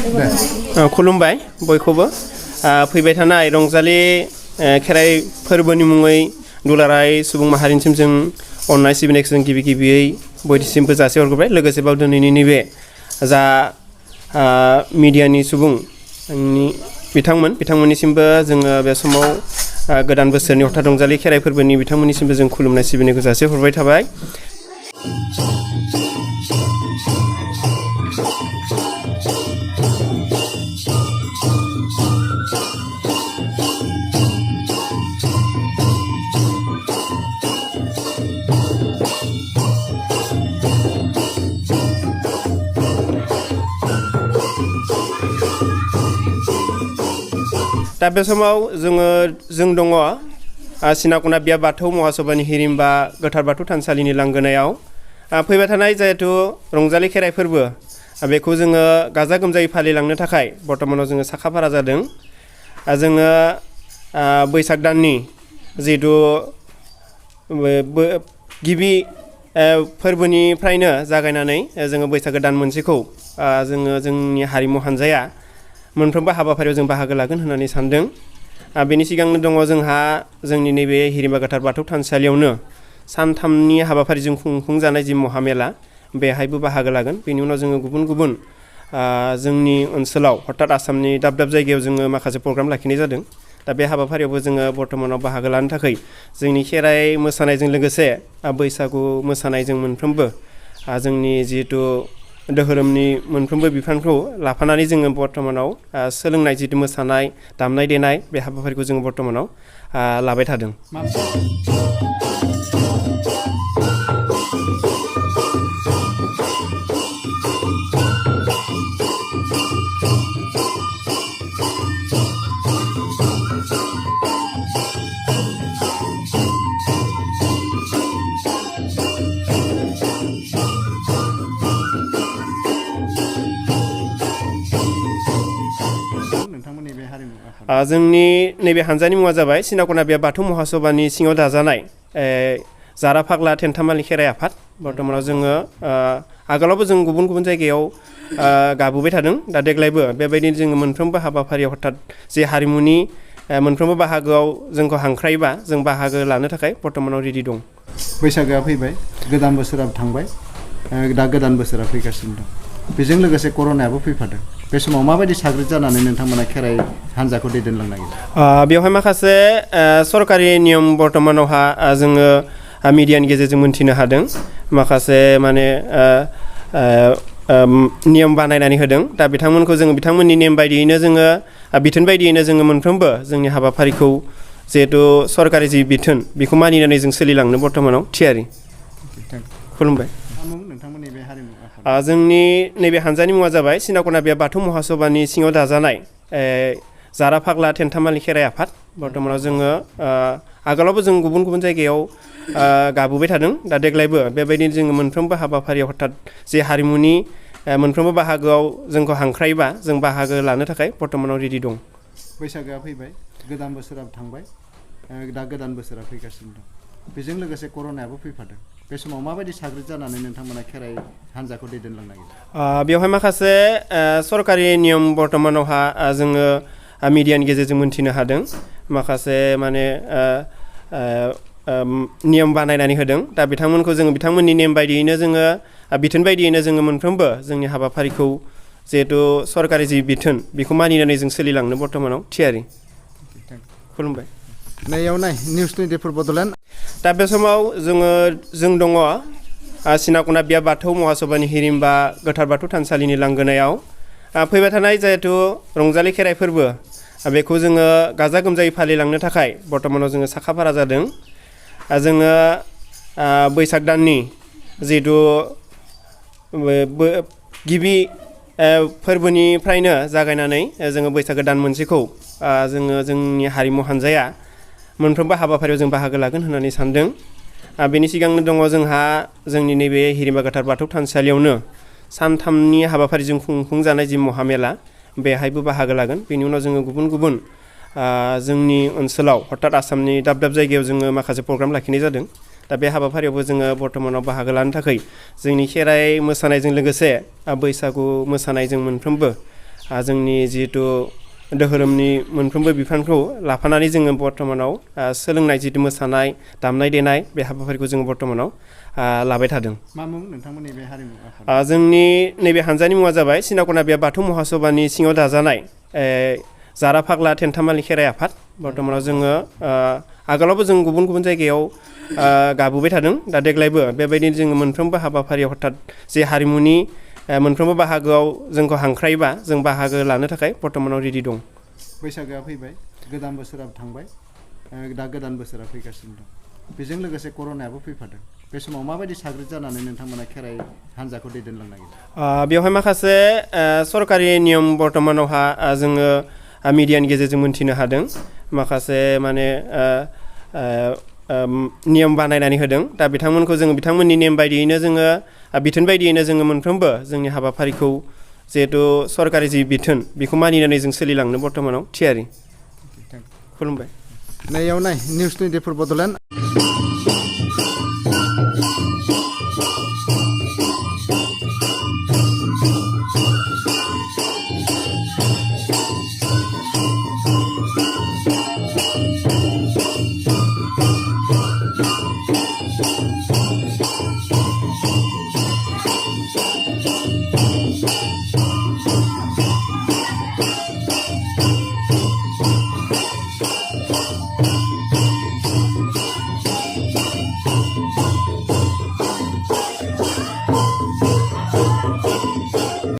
खुलुमबाय बयखौबो फैबाय थानाय रंजालि खेराइ फोरबोनि मुङै दुलाराय सुबुं माहारिनिसिम जों अननाय सिबिनायखौ जों गिबियै बयनिसिमबो जासिहरग्रोबाय लोगोसे बाव दिनैनि नैबे जा मिडियानि सुबुं बिथांमोननिसिमबो जोङो बे समाव गोदान बोसोरनि हरथात रंजालि खेराइ फोरबोनि बिथांमोननिसिमबो जों खुलुमनाय सिबिनायखौ जासिहरबाय थाबाय। दा बे समाव जों दङ सिनाखना बिया बाथौ महासभानि हिरिम्बा गोथार बाथौ थानसालिनि लांगोनायाव फैबाय थानाय जिहेथु रंजालि खेराइ फोरबो बेखौ जोङो गाजा गोमजायै फालिलांनो थाखाय बर्तमानाव जोङो साखाफारा जादों। जोङो बैसाग दाननि जिहेतु गिबि फोरबोनिफ्रायनो जागायनानै जोङो बैसागो दान मोनसेखौ जोंनि हारिमु हान्जाया मोनफ्रोमबो हाबाफारियाव जों बाहागो लागोन होननानै सानदों। बेनि सिगांनो दङ जोंहा जोंनि नैबे हिरिम्बा गोथार बाथौ थानसालियावनो सानथामनि हाबाफारिजों खुंफुंजानाय जि महामेला बेहायबो बाहागो लागोन। बेनि उनाव जोङो गुबुन जोंनि ओनसोलाव हरथात आसामनि दाब दाब जायगायाव जोङो माखासे प्रग्राम लाखिनाय जादों। दा बे हाबाफारियावबो जोङो बर्तमानाव बाहागो लानो थाखाय जोंनि खेराइ मोसानायजों लोगोसे बैसागु मोसानायजों मोनफ्रोमबो जोंनि जिहेतु धोरोमनि मोनफ्रोमबो बिफानखौ लाफानानै जोङो बर्तमानाव सोलोंनाय जितु मोसानाय दामनाय देनाय बे हाबाफारिखौ जोङो बर्तमानाव लाबाय थादों। जोंनि नैबे हानजानि मुङा जाबाय सिनाखना बिया बाथौ महासभानि सिङाव दाजानाय जारा फाग्ला थेन्थामालि खेराइ आफाद। बर्तमानाव जोङो आगोलावबो जों गुबुन जायगायाव गाबोबाय थादों। दा देग्लायबो बेबायदिनो जोङो मोनफ्रोमबो हाबाफारियाव हरथात जे हारिमुनि मोनफ्रोमबो बाहागोआव जोंखौ हांख्रायोबा जों बाहागो लानो थाखाय बर्तमानाव रेडि दं। बैसागोआ फैबाय, गोदान बोसोरा थांबाय, दा गोदान बोसोरा फैगासिनो दं। बेजों लोगोसे कर'नायाबो फैफादों। बे समाव माबायदि साग्रिद जानानै नोंथांमोना खेराइ हान्जाखौ दैदेनलांनो नागिरदों? बेवहाय माखासे सरकारि नियम बर्तमानावहा जोङो मिडियानि गेजेरजों मोनथिनो हादों। माखासे नियम बानायनानै होदों। दा बिथांमोननि नेम बायदियैनो जोङो बिथोन बायदियैनो जोङो मोनफ्रोमबो जोंनि हाबाफारिखौ जिहेतु सरकारि जि बिथोन बेखौ मानिनानै जों सोलिलांनो बर्तमानाव थियारि। खुलुमबाय। नोंथांमोननि बे हारिमु जोंनि नैबे हानजानि मुङा जाबाय सिनाखना बिया बाथौ महासभानि सिङाव दाजानाय जारा फाग्ला थेन्थामालि खेराइ आफाद। बर्तमानाव जोङो आगोलावबो जों गुबुन जायगायाव गाबोबाय थादों। दा देग्लायबो बेबायदिनो जोङो मोनफ्रोमबो हाबाफारियाव हरथात जे हारिमुनि मोनफ्रोमबो बाहागोआव जोंखौ हांख्रायोबा जों बाहागो लानो थाखाय बर्तमानाव रेडि दं। बैसागोआ फैबाय, गोदान बोसोरा थांबाय, दा गोदान बोसोरा फैगासिनो दं। बेजों लोगोसे कर'नायाबो फैफादों। बे समाव माबायदि साग्रिद जानानै नोंथांमोना खेराइ हान्जाखौ दैदेनलांनो नागिरदों? बेवहाय माखासे सरकारि नियम बर्तमानावहा जोङो मिडियानि गेजेरजों मोनथिनो हादों। माखासे नियम बानायनानै होदों। दा बिथांमोननि नेम बायदियैनो जोङो बिथोन बायदियैनो जोङो मोनफ्रोमबो जोंनि हाबाफारिखौ जिहेतु सरकारि जि बिथोन बेखौ मानिनानै जों सोलिलांनो बर्तमानाव थियारि। खुलुमबाय। निउस 24 बड'लेण्ड। दा बे समाव जों दङ सिनाखना बिया बाथौ महासभानि हिरिम्बा गोथार बाथौ थानसालिनि लांगोनायाव फैबाय थानाय जिहेतु रंजालि खेराइ फोरबो बेखौ जोङो गाजा गोमजायै फालिलांनो थाखाय बर्तमानाव जोङो साखाफारा जादों। जोङो बैसाग दाननि जिहेतु गिबि फोरबोनिफ्रायनो जागायनानै जोङो बैसागो दान मोनसेखौ जोंनि हारिमु हान्जाया मोनफ्रोमबो हाबाफारियाव जों बाहागो लागोन होननानै सानदों। बेनि सिगांनो दङ जोंहा जोंनि नैबे हिरिम्बा गोथार बाथौ थानसालियावनो सानथामनि हाबाफारिजों खुंफुंजानाय जि महामेला बेहायबो बाहागो लागोन। बेनि उनाव जोङो गुबुन जोंनि ओनसोलाव हरथात आसामनि दाब दाब जायगायाव जोङो माखासे प्रग्राम लाखिनाय जादों। दा बे हाबाफारियावबो जोङो बर्तमानाव बाहागो लानो थाखाय जोंनि खेराइ मोसानायजों लोगोसे बैसागु मोसानायजों मोनफ्रोमबो जोंनि जिहेतु धोरोमनि मोनफ्रोमबो बिफानखौ लाफानानै जोङो बर्थमानाव सोलोंनाय जितु मोसानाय दामनाय देनाय बे हाबाफारिखौ जोङो बर्थमानाव लाबाय थादों। मा मुं नोंथांमोननि बे हारिमु आफाद? जोंनि नैबे हानजानि मुङा जाबाय सिनाकना बाथौ महासभानि सिङाव दाजानाय जारा फाग्ला थेन्थामालि खेराइ आफाद। बर्थमानाव जोङो आगोलावबो जों गुबुन गुबुन जायगायाव गाबोबाय थादों। दा देग्लायबो बेबायदिनो जोङो मोनफ्रोमबो हाबाफारियाव हथात जे हारिमुनि मोनफ्रोमबो बाहागोआव जोंखौ हांख्रायोबा जों बाहागो लानो थाखाय बर्थमानाव रेडि दं। बैसागोआ फैबाय, गोदान बोसोराबो थांबाय, दा गोदान बोसोरा फैगासिनो दं। बेजों लोगोसे कर'नायाबो फैफादों। बे समाव माबायदि साग्रिद जानानै नोंथांमोना खेराइ हान्जाखौ दैदेनलांनो नागिरदों? बेवहाय माखासे सरकारि नियम बर्थमानावहा जोङो मिडियानि गेजेरजों मोन्थिनो हादों। माखासे माने नियम बानायनानै होदों। दा बिथांमोनखौ जोङो बिथांमोननि नेम बायदियैनो जोङो बिथोन बायदियैनो जोङो मोनफ्रोमबो जोंनि हाबाफारिखौ जिहेतु सरकारि जि बिथोन बेखौ मानिनानै जों सोलिलांनो बर्थमानाव थियारि। खुलुमबाय। नैयाव नाय निउस 24 बड'लेण्ड।